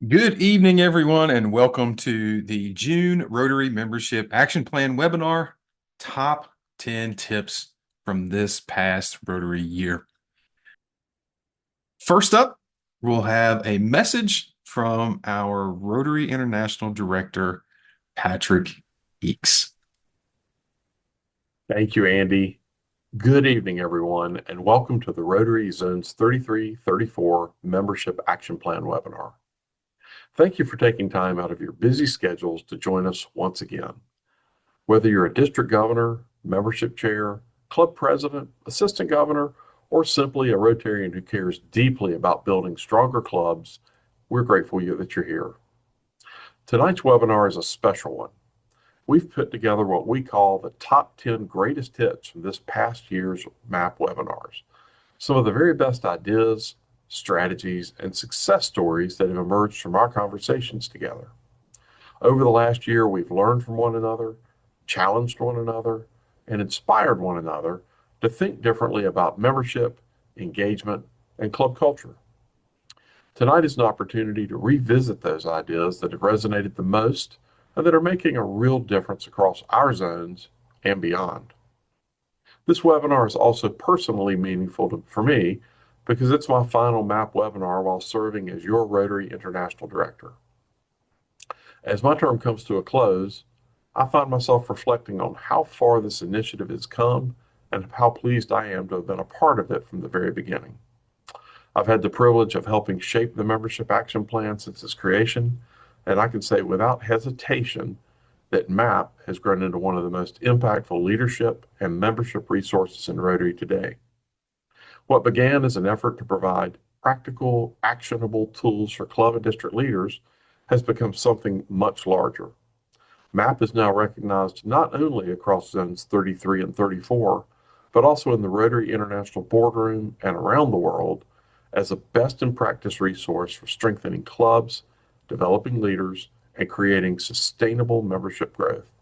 Good evening, everyone, and welcome to the June Rotary Membership Action Plan webinar, Top 10 Tips from this past Rotary year. First up, we'll have a message from our Rotary International Director, Patrick Eakes. Thank you, Andy. Good evening, everyone, and welcome to the Rotary Zones 33-34 Membership Action Plan webinar. Thank you for taking time out of your busy schedules to join us once again. Whether you're a district governor, membership chair, club president, assistant governor, or simply a Rotarian who cares deeply about building stronger clubs, we're grateful that you're here. Tonight's webinar is a special one. We've put together what we call the top 10 greatest hits from this past year's MAP webinars. Some of the very best ideas, strategies, and success stories that have emerged from our conversations together. Over the last year, we've learned from one another, challenged one another, and inspired one another to think differently about membership, engagement, and club culture. Tonight is an opportunity to revisit those ideas that have resonated the most and that are making a real difference across our zones and beyond. This webinar is also personally meaningful for me because it's my final MAP webinar while serving as your Rotary International Director. As my term comes to a close, I find myself reflecting on how far this initiative has come and how pleased I am to have been a part of it from the very beginning. I've had the privilege of helping shape the membership action plan since its creation, and I can say without hesitation that MAP has grown into one of the most impactful leadership and membership resources in Rotary today. What began as an effort to provide practical, actionable tools for club and district leaders has become something much larger. MAP is now recognized not only across zones 33 and 34, but also in the Rotary International boardroom and around the world as a best in practice resource for strengthening clubs, developing leaders, and creating sustainable membership growth.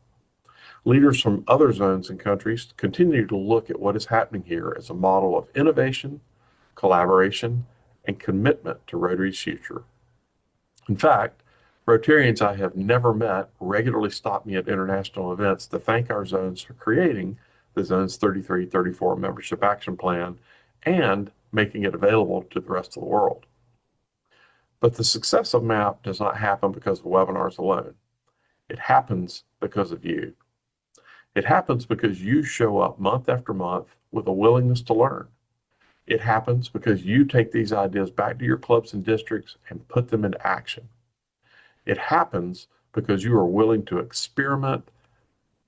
Leaders from other zones and countries continue to look at what is happening here as a model of innovation, collaboration, and commitment to Rotary's future. In fact, Rotarians I have never met regularly stop me at international events to thank our zones for creating the Zones 33-34 Membership Action Plan and making it available to the rest of the world. But the success of MAP does not happen because of webinars alone. It happens because of you. It happens because you show up month after month with a willingness to learn. It happens because you take these ideas back to your clubs and districts and put them into action. It happens because you are willing to experiment,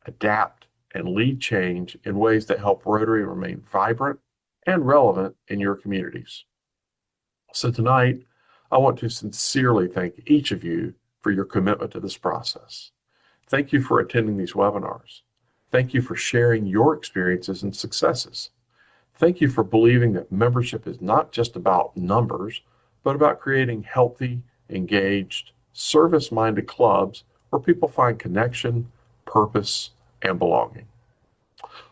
adapt, and lead change in ways that help Rotary remain vibrant and relevant in your communities. So tonight, I want to sincerely thank each of you for your commitment to this process. Thank you for attending these webinars. Thank you for sharing your experiences and successes. Thank you for believing that membership is not just about numbers, but about creating healthy, engaged, service-minded clubs where people find connection, purpose, and belonging.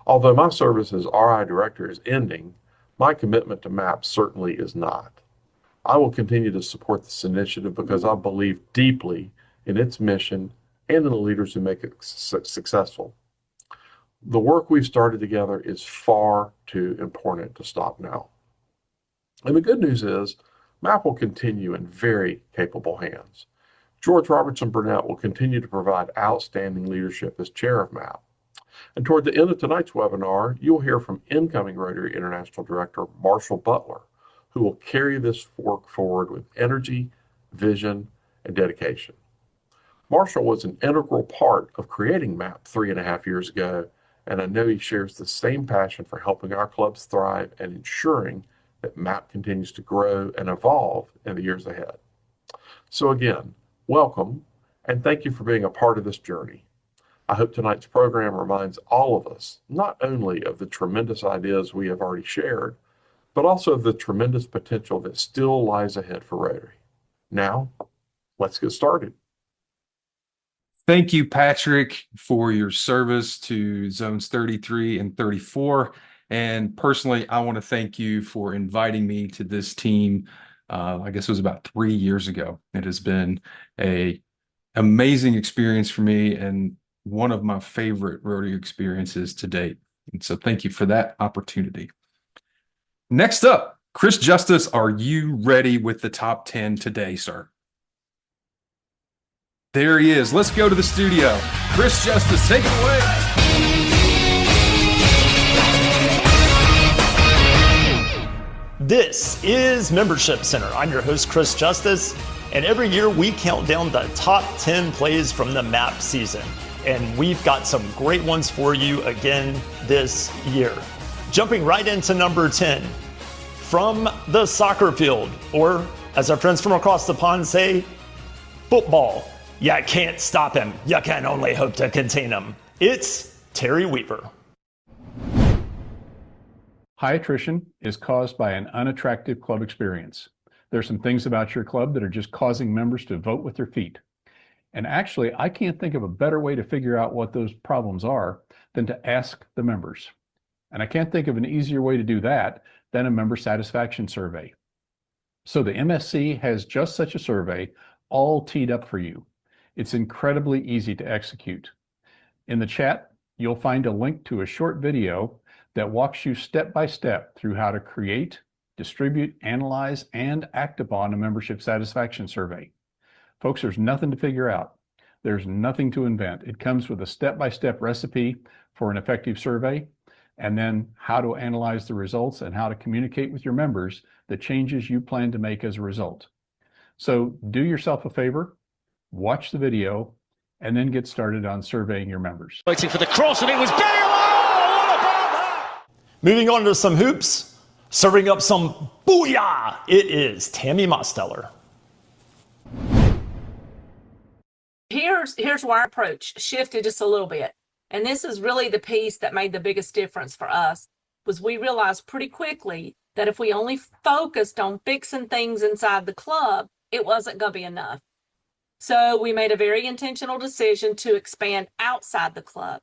Although my service as RI Director is ending, my commitment to MAP certainly is not. I will continue to support this initiative because I believe deeply in its mission and in the leaders who make it successful. The work we've started together is far too important to stop now. And the good news is, MAP will continue in very capable hands. George Robertson Burnett will continue to provide outstanding leadership as chair of MAP. And toward the end of tonight's webinar, you'll hear from incoming Rotary International Director Marshall Butler, who will carry this work forward with energy, vision, and dedication. Marshall was an integral part of creating MAP 3.5 years ago, and I know he shares the same passion for helping our clubs thrive and ensuring that MAP continues to grow and evolve in the years ahead. So again, welcome, and thank you for being a part of this journey. I hope tonight's program reminds all of us not only of the tremendous ideas we have already shared, but also of the tremendous potential that still lies ahead for Rotary. Now, let's get started. Thank you, Patrick, for your service to Zones 33 and 34. And personally, I want to thank you for inviting me to this team I guess it was about 3 years ago. It has been a amazing experience for me and one of my favorite Rotary experiences to date. And so thank you for that opportunity. Next up, Chris Justice, are you ready with the top 10 today, sir? There he is. Let's go to the studio. Chris Justice, take it away. This is Membership Center. I'm your host, Chris Justice, and every year we count down the top 10 plays from the MAP season. And we've got some great ones for you again this year. Jumping right into number 10, from the soccer field, or as our friends from across the pond say, football. You can't stop him. You can only hope to contain him. It's Terry Weaver. High attrition is caused by an unattractive club experience. There's some things about your club that are just causing members to vote with their feet. And actually, I can't think of a better way to figure out what those problems are than to ask the members. And I can't think of an easier way to do that than a member satisfaction survey. So the MSC has just such a survey all teed up for you. It's incredibly easy to execute. In the chat, you'll find a link to a short video that walks you step by step through how to create, distribute, analyze, and act upon a membership satisfaction survey. Folks, there's nothing to figure out. There's nothing to invent. It comes with a step-by-step recipe for an effective survey, and then how to analyze the results and how to communicate with your members the changes you plan to make as a result. So do yourself a favor, watch the video, and then get started on surveying your members. Waiting for the cross, and it was Bale! Oh, what about that? Moving on to some hoops, serving up some booyah, it is Tammy Mosteller. Here's where our approach shifted just a little bit. And this is really the piece that made the biggest difference for us, was we realized pretty quickly that if we only focused on fixing things inside the club, it wasn't going to be enough. So we made a very intentional decision to expand outside the club.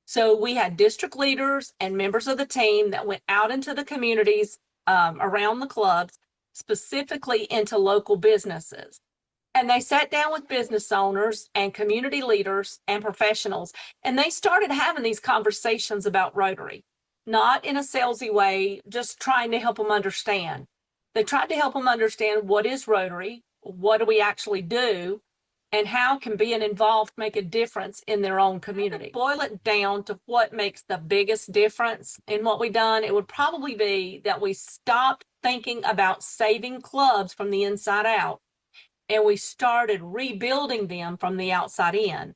So we had district leaders and members of the team that went out into the communities around the clubs, specifically into local businesses. And they sat down with business owners and community leaders and professionals, and they started having these conversations about Rotary, not in a salesy way, just trying to help them understand. They tried to help them understand what is Rotary, what do we actually do, and how can being involved make a difference in their own community. Boil it down to what makes the biggest difference in what we've done, it would probably be that we stopped thinking about saving clubs from the inside out, and we started rebuilding them from the outside in,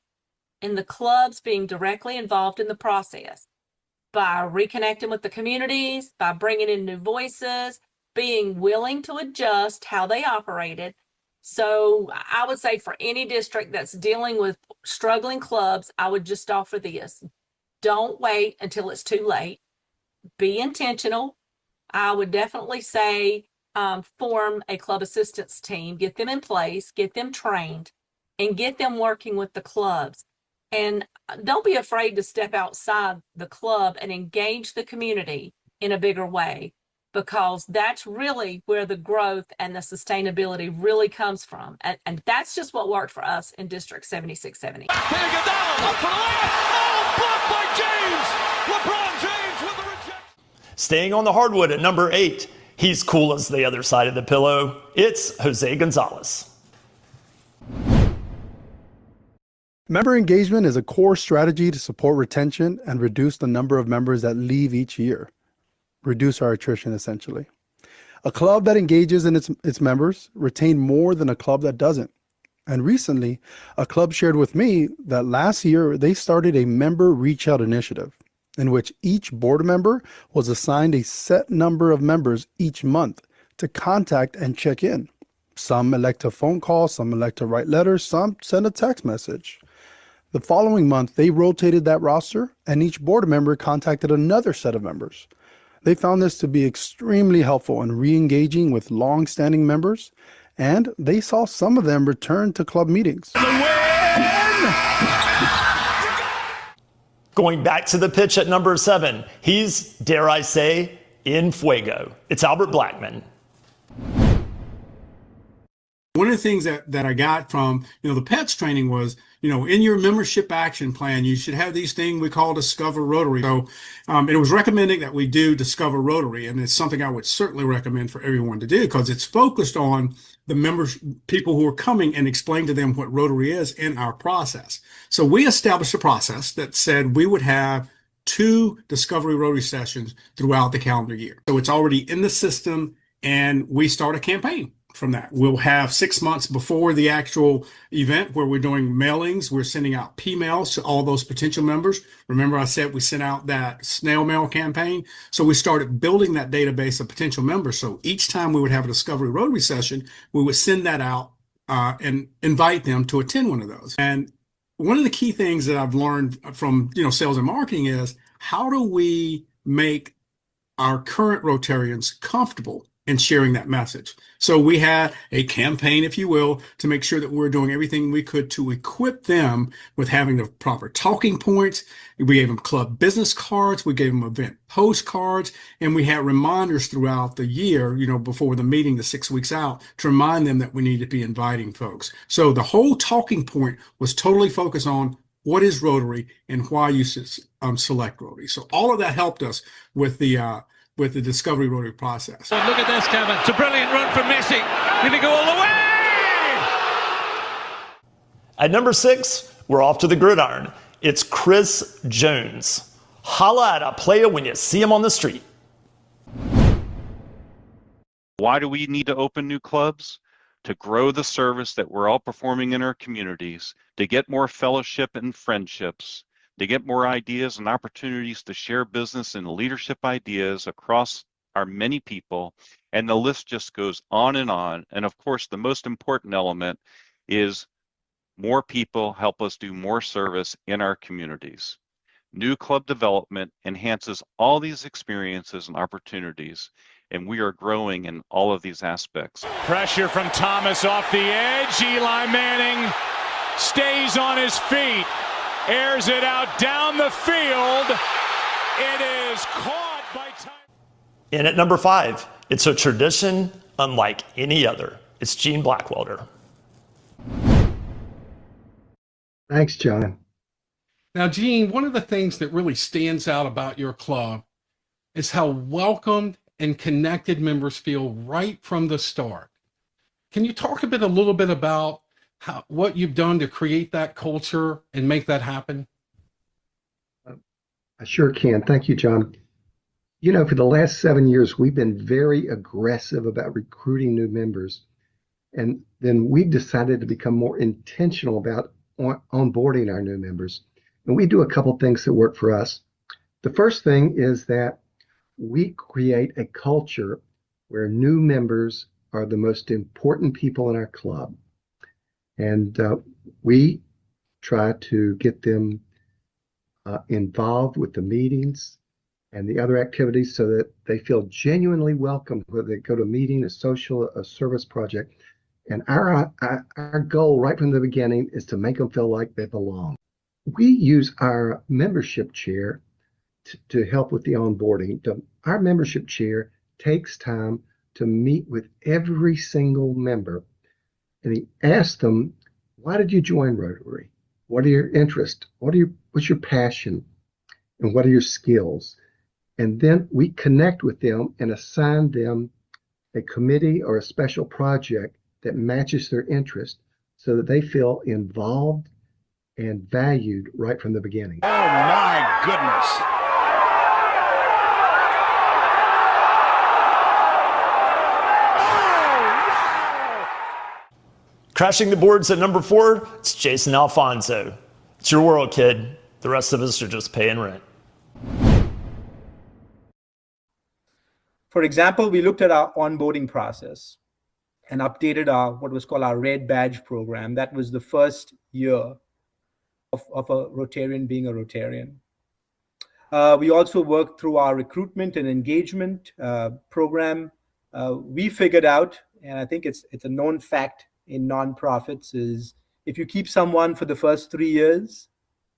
and the clubs being directly involved in the process by reconnecting with the communities, by bringing in new voices, being willing to adjust how they operated. So I would say for any district that's dealing with struggling clubs, I would just offer this. Don't wait until it's too late. Be intentional. I would definitely say form a club assistance team, get them in place, get them trained, and get them working with the clubs. And don't be afraid to step outside the club and engage the community in a bigger way, because that's really where the growth and the sustainability really comes from. And that's just what worked for us in District 7670. Here Iguodala, up for the layup. Oh, blocked by James. LeBron James with the rejection. Staying on the hardwood at number 8, he's cool as the other side of the pillow. It's Jose Gonzalez. Member engagement is a core strategy to support retention and reduce the number of members that leave each year. Reduce our attrition, essentially. A club that engages in its members retain more than a club that doesn't. And recently, a club shared with me that last year they started a member reach out initiative in which each board member was assigned a set number of members each month to contact and check in. Some elect a phone call, some elect to write letters, some send a text message. The following month, they rotated that roster, and each board member contacted another set of members. They found this to be extremely helpful in re-engaging with long-standing members, and they saw some of them return to club meetings. Going back to the pitch at number 7, he's, dare I say, in fuego. It's Albert Blackman. One of the things that I got from, the pets training was, in your membership action plan, you should have these things we call Discover Rotary. So it was recommending that we do Discover Rotary, and it's something I would certainly recommend for everyone to do because it's focused on the members, people who are coming, and explain to them what Rotary is in our process. So we established a process that said we would have 2 Discovery Rotary sessions throughout the calendar year. So it's already in the system, and we start a campaign from that. We'll have 6 months before the actual event where we're doing mailings. We're sending out P-mails to all those potential members. Remember, I said we sent out that snail mail campaign. So we started building that database of potential members. So each time we would have a Discovery Rotary session, we would send that out and invite them to attend one of those. And one of the key things that I've learned from sales and marketing is how do we make our current Rotarians comfortable in sharing that message. So we had a campaign, if you will, to make sure that we're doing everything we could to equip them with having the proper talking points. We gave them club business cards, we gave them event postcards, and we had reminders throughout the year, before the meeting, the 6 weeks out, to remind them that we need to be inviting folks. So the whole talking point was totally focused on what is Rotary and why you should select Rotary. So all of that helped us with the Discovery Rotary process. Oh, look at this, Kevin. It's a brilliant run from Messi. Did he go all the way? At number 6, we're off to the gridiron. It's Chris Jones. Holla at a player when you see him on the street. Why do we need to open new clubs? To grow the service that we're all performing in our communities, to get more fellowship and friendships, to get more ideas and opportunities to share business and leadership ideas across our many people. And the list just goes on. And of course, the most important element is more people help us do more service in our communities. New club development enhances all these experiences and opportunities, and we are growing in all of these aspects. Pressure from Thomas off the edge. Eli Manning stays on his feet. Airs it out down the field. It is caught by time. And at number 5, it's a tradition unlike any other. It's Gene Blackwelder. Thanks, John. Now, Gene, one of the things that really stands out about your club is how welcomed and connected members feel right from the start. Can you talk a little bit about what you've done to create that culture and make that happen? I sure can. Thank you, John. For the last 7 years, we've been very aggressive about recruiting new members. And then we decided to become more intentional about onboarding our new members. And we do a couple things that work for us. The first thing is that we create a culture where new members are the most important people in our club. And we try to get them involved with the meetings and the other activities so that they feel genuinely welcome, whether they go to a meeting, a social, a service project. And our goal right from the beginning is to make them feel like they belong. We use our membership chair to help with the onboarding. Our membership chair takes time to meet with every single member. And he asks them, why did you join Rotary? What are your interests? What's your passion? And what are your skills? And then we connect with them and assign them a committee or a special project that matches their interest so that they feel involved and valued right from the beginning. Oh, my goodness. Crashing the boards at number 4, it's Jason Alfonso. It's your world, kid. The rest of us are just paying rent. For example, we looked at our onboarding process and updated what was called our Red Badge program. That was the first year of a Rotarian being a Rotarian. We also worked through our recruitment and engagement program. We figured out, and I think it's a known fact in nonprofits, is if you keep someone for the first 3 years,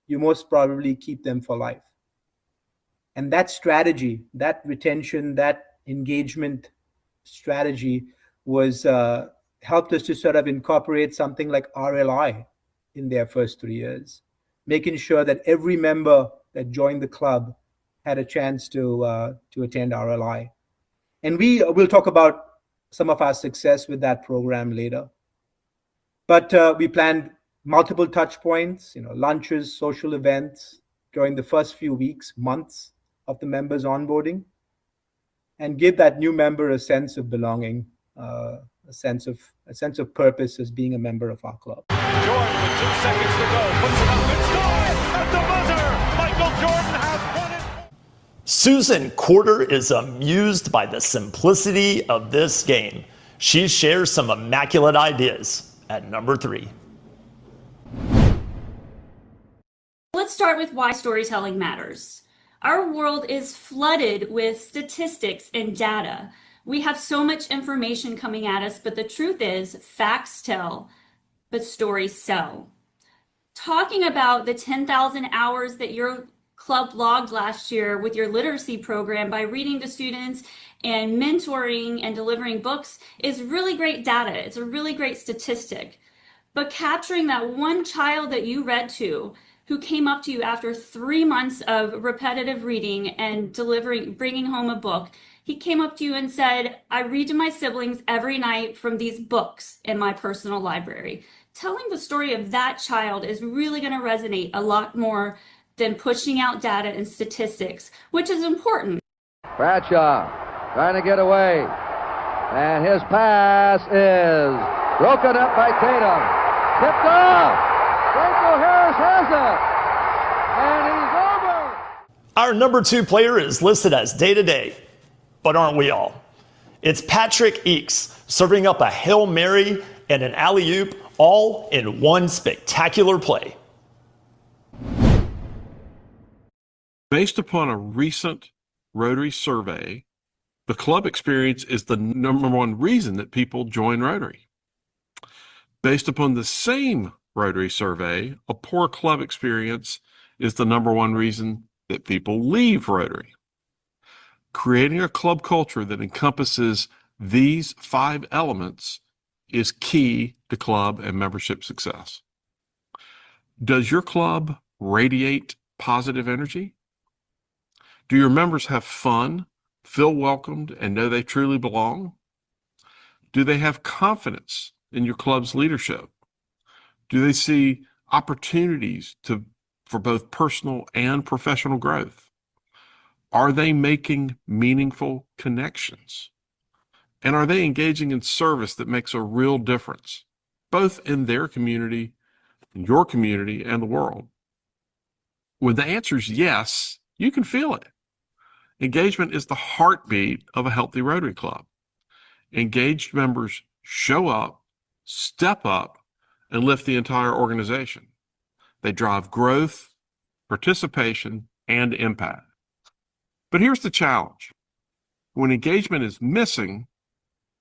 you most probably keep them for life. And that strategy, that retention, that engagement strategy was helped us to sort of incorporate something like RLI in their first 3 years, making sure that every member that joined the club had a chance to attend RLI. And we'll talk about some of our success with that program later. But we planned multiple touch points, lunches, social events during the first few weeks, months of the members onboarding, and give that new member a sense of belonging, a sense of purpose as being a member of our club. Jordan with 2 seconds to go. Puts it up and scores at the buzzer. Michael Jordan has won it. Susan Quarter is amused by the simplicity of this game. She shares some immaculate ideas at number 3. Let's start with why storytelling matters. Our world is flooded with statistics and data. We have so much information coming at us, but the truth is, facts tell, but stories sell. Talking about the 10,000 hours that your club logged last year with your literacy program by reading to students and mentoring and delivering books is really great data. It's a really great statistic. But capturing that one child that you read to who came up to you after 3 months of repetitive reading and bringing home a book, he came up to you and said, I read to my siblings every night from these books in my personal library. Telling the story of that child is really going to resonate a lot more than pushing out data and statistics, which is important. Bradshaw trying to get away, and his pass is broken up by Tatum. Tipped off. Franco Harris has it, and he's over. Our number 2 player is listed as day-to-day, but aren't we all? It's Patrick Eakes serving up a Hail Mary and an alley-oop all in one spectacular play. Based upon a recent Rotary survey, the club experience is the number one reason that people join Rotary. Based upon the same Rotary survey, a poor club experience is the number one reason that people leave Rotary. Creating a club culture that encompasses these 5 elements is key to club and membership success. Does your club radiate positive energy? Do your members have fun, feel welcomed, and know they truly belong? Do they have confidence in your club's leadership? Do they see opportunities for both personal and professional growth? Are they making meaningful connections? And are they engaging in service that makes a real difference, both in their community, your community, and the world? When the answer is yes, you can feel it. Engagement is the heartbeat of a healthy Rotary Club. Engaged members show up, step up, and lift the entire organization. They drive growth, participation, and impact. But here's the challenge. When engagement is missing,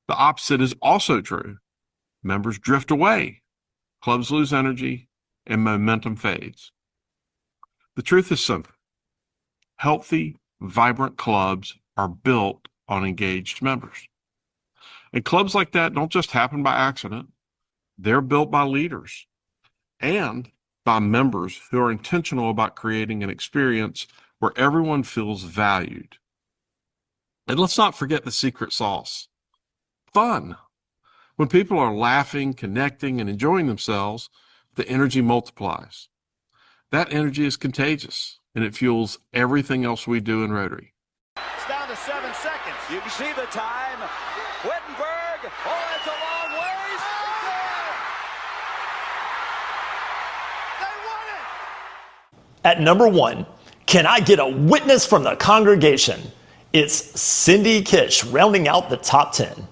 the opposite is also true. Members drift away, clubs lose energy, and momentum fades. The truth is simple. Healthy, vibrant clubs are built on engaged members. And clubs like that don't just happen by accident. They're built by leaders and by members who are intentional about creating an experience where everyone feels valued. And let's not forget the secret sauce. Fun. When people are laughing, connecting, and enjoying themselves, the energy multiplies. That energy is contagious, and it fuels everything else we do in Rotary. It's down to 7 seconds. You can see the time. Wittenberg. Oh, it's a long ways. They won it. At number 1, can I get a witness from the congregation? It's Cindy Kish rounding out the top 10.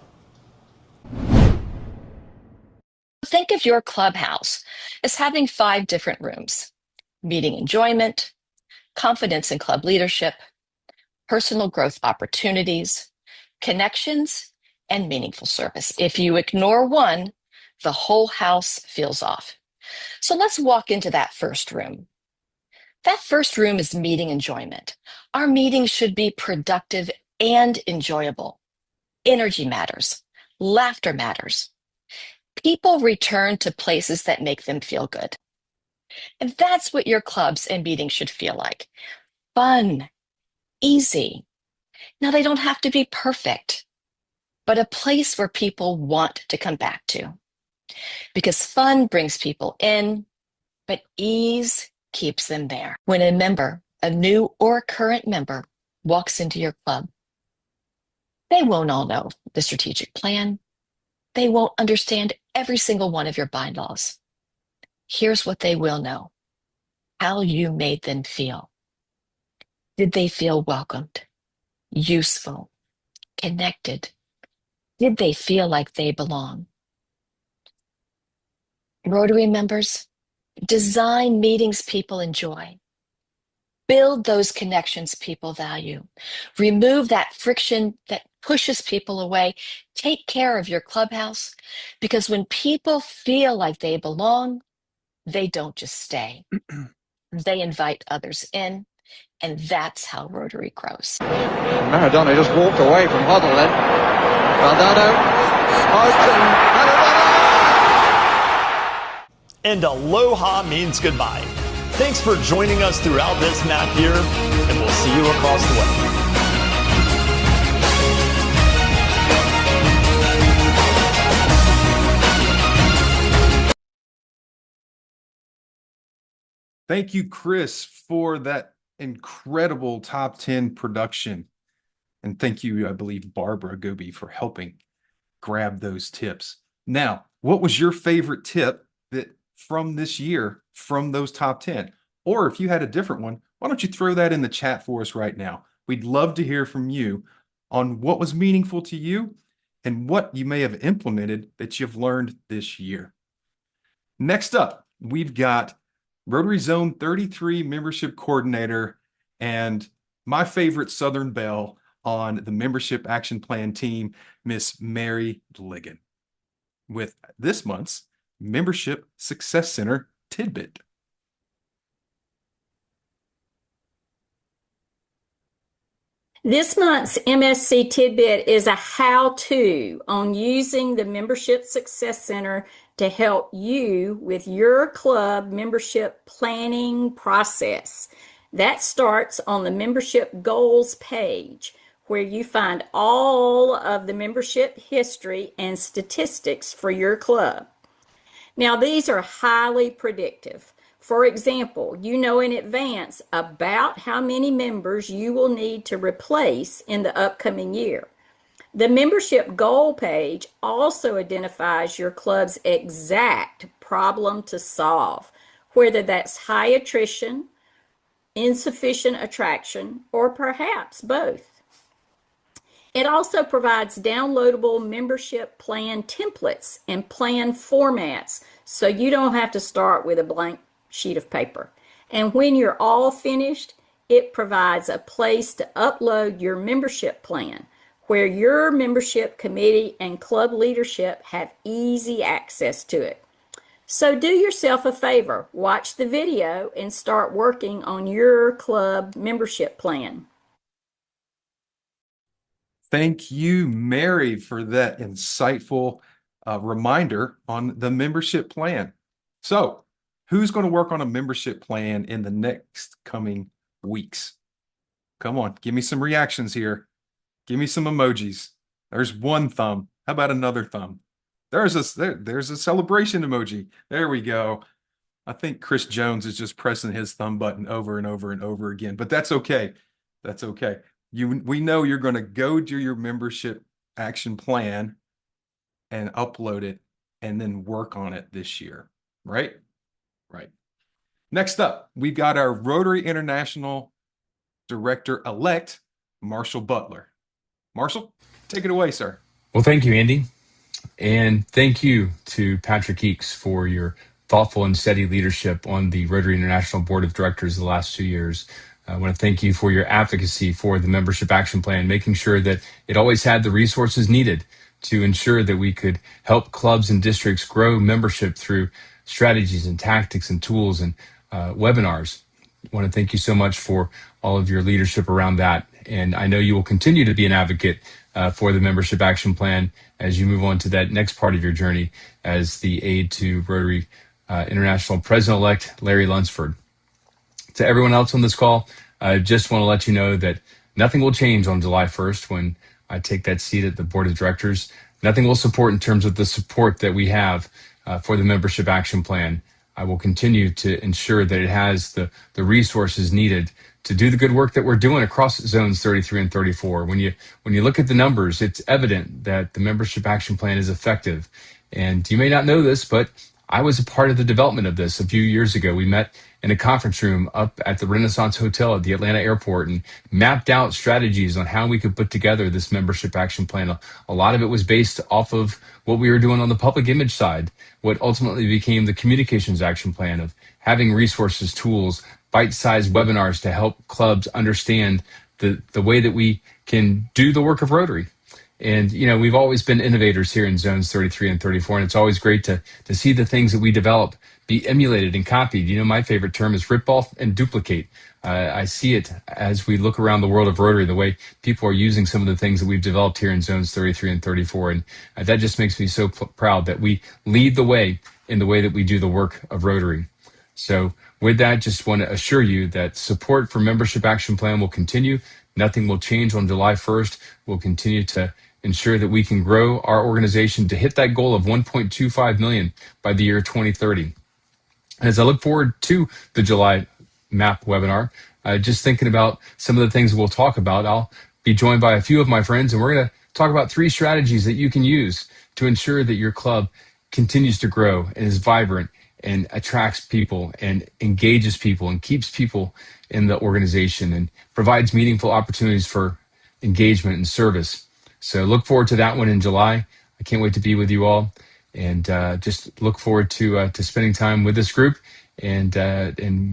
Think of your clubhouse as having 5 different rooms: meeting enjoyment, confidence in club leadership, personal growth opportunities, connections, and meaningful service. If you ignore one, the whole house feels off. So let's walk into that first room. That first room is meeting enjoyment. Our meetings should be productive and enjoyable. Energy matters. Laughter matters. People return to places that make them feel good. And that's what your clubs and meetings should feel like. Fun, easy. Now, they don't have to be perfect, but a place where people want to come back to. Because fun brings people in, but ease keeps them there. When a member, a new or current member, walks into your club, they won't all know the strategic plan. They won't understand every single one of your bylaws. Here's what they will know: how you made them feel. Did they feel welcomed, useful, connected? Did they feel like they belong? Rotary members, design meetings people enjoy. Build those connections people value. Remove that friction that pushes people away. Take care of your clubhouse, because when people feel like they belong, they don't just stay. They invite others in, and that's how Rotary grows. Maradona just walked away from Huddle then. Valdano And aloha means goodbye. Thanks for joining us throughout this map year, and we'll see you across the way. Thank you, Chris, for that incredible top 10 production. And thank you, I believe, Barbara Goby, for helping grab those tips. Now, what was your favorite tip that from this year from those top 10? Or if you had a different one, why don't you throw that in the chat for us right now? We'd love to hear from you on what was meaningful to you and what you may have implemented that you've learned this year. Next up, we've got Rotary Zone 33 membership coordinator and my favorite Southern Belle on the membership action plan team, Miss Mary Ligon, with this month's Membership Success Center tidbit. This month's MSC tidbit is a how-to on using the Membership Success Center to help you with your club membership planning process. That starts on the membership goals page, where you find all of the membership history and statistics for your club. Now, these are highly predictive. For example, you know in advance about how many members you will need to replace in the upcoming year. The membership goal page also identifies your club's exact problem to solve, whether that's high attrition, insufficient attraction, or perhaps both. It also provides downloadable membership plan templates and plan formats, so you don't have to start with a blank sheet of paper. And when you're all finished, it provides a place to upload your membership plan, where your membership committee and club leadership have easy access to it. So do yourself a favor, watch the video and start working on your club membership plan. Thank you, Mary, for that insightful reminder on the membership plan. So, who's going to work on a membership plan in the next coming weeks? Come on, give me some reactions here. Give me some emojis. There's one thumb. How about another thumb? There's a celebration emoji. There we go. I think Chris Jones is just pressing his thumb button over and over and over again, but that's okay. That's okay. We know you're going to go to your membership action plan and upload it and then work on it this year, right? Right. Next up, we've got our Rotary International Director-elect, Marshall Butler. Marshall, take it away, sir. Well, thank you, Andy. And thank you to Patrick Eakes for your thoughtful and steady leadership on the Rotary International Board of Directors the last 2 years. I want to thank you for your advocacy for the Membership Action Plan, making sure that it always had the resources needed to ensure that we could help clubs and districts grow membership through strategies and tactics and tools and webinars. I want to thank you so much for all of your leadership around that. And I know you will continue to be an advocate for the Membership Action Plan as you move on to that next part of your journey as the aide to Rotary International President-elect Larry Lunsford. To everyone else on this call, I just want to let you know that nothing will change on July 1st when I take that seat at the board of directors. Nothing will support in terms of the support that we have for the membership action plan. I will continue to ensure that it has the resources needed to do the good work that we're doing across zones 33 and 34. When you look at the numbers, it's evident that the membership action plan is effective. And you may not know this, but I was a part of the development of this a few years ago. We met in a conference room up at the Renaissance Hotel at the Atlanta airport and mapped out strategies on how we could put together this membership action plan. A lot of it was based off of what we were doing on the public image side, what ultimately became the communications action plan of having resources, tools, bite-sized webinars to help clubs understand the way that we can do the work of Rotary. And, we've always been innovators here in zones 33 and 34, and it's always great to see the things that we develop be emulated and copied. My favorite term is rip off and duplicate. I see it as we look around the world of Rotary, the way people are using some of the things that we've developed here in zones 33 and 34. And that just makes me so proud that we lead the way in the way that we do the work of Rotary. So with that, just want to assure you that support for Membership Action Plan will continue. Nothing will change on July 1st. We'll continue to ensure that we can grow our organization to hit that goal of 1.25 million by the year 2030. As I look forward to the July MAP webinar, just thinking about some of the things we'll talk about, I'll be joined by a few of my friends, and we're going to talk about 3 strategies that you can use to ensure that your club continues to grow and is vibrant and attracts people and engages people and keeps people in the organization and provides meaningful opportunities for engagement and service. So look forward to that one in July. I can't wait to be with you all, and just look forward to spending time with this group and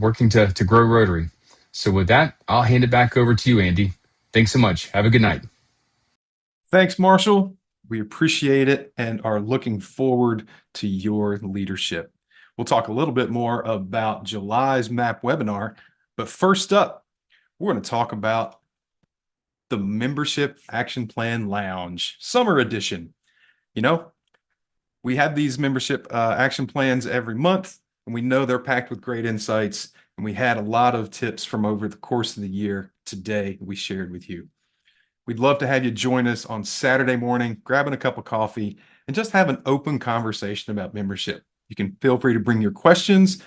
working to grow Rotary. So with that, I'll hand it back over to you, Andy. Thanks so much. Have a good night. Thanks, Marshall. We appreciate it and are looking forward to your leadership. We'll talk a little bit more about July's MAP webinar, but first up, we're going to talk about the Membership Action Plan Lounge Summer Edition. We have these membership action plans every month, and we know they're packed with great insights, and we had a lot of tips from over the course of the year today we shared with you. We'd love to have you join us on Saturday morning, grabbing a cup of coffee, and just have an open conversation about membership. You can feel free to bring your questions.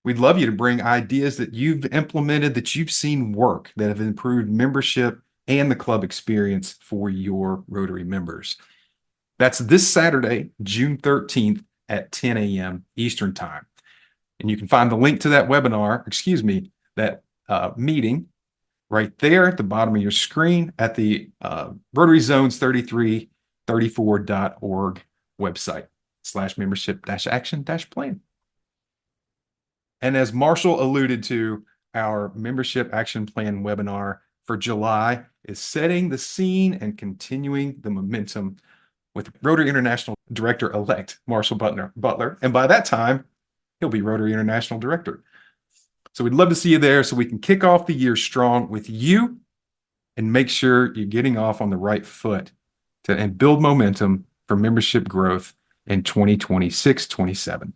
We'd love you to bring ideas that you've implemented, that you've seen work, that have improved membership and the club experience for your Rotary members. That's this Saturday, June 13th at 10 a.m. Eastern Time. And you can find the link to that webinar, that meeting right there at the bottom of your screen at the Rotary Zones 3334.org website /membership-action-plan. And as Marshall alluded to, our Membership Action Plan webinar for July is setting the scene and continuing the momentum with Rotary International Director-elect Marshall Butler. And by that time, he'll be Rotary International Director. So we'd love to see you there so we can kick off the year strong with you and make sure you're getting off on the right foot and build momentum for membership growth in 2026-27.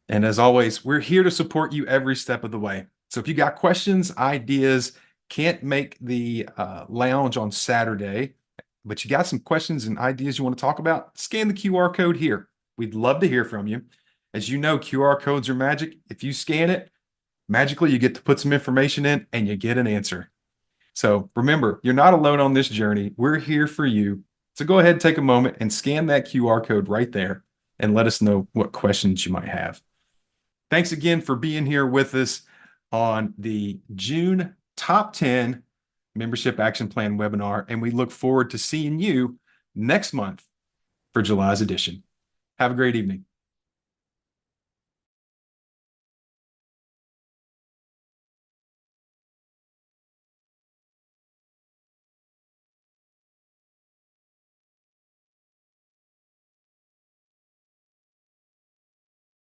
And as always, we're here to support you every step of the way. So if you got questions, ideas, can't make the lounge on Saturday, but you got some questions and ideas you want to talk about, scan the QR code here. We'd love to hear from you. As you know, QR codes are magic. If you scan it, magically you get to put some information in and you get an answer. So remember, you're not alone on this journey. We're here for you. So go ahead, take a moment and scan that QR code right there and let us know what questions you might have. Thanks again for being here with us on the June Top 10 Membership Action Plan webinar, and we look forward to seeing you next month for July's edition. Have a great evening.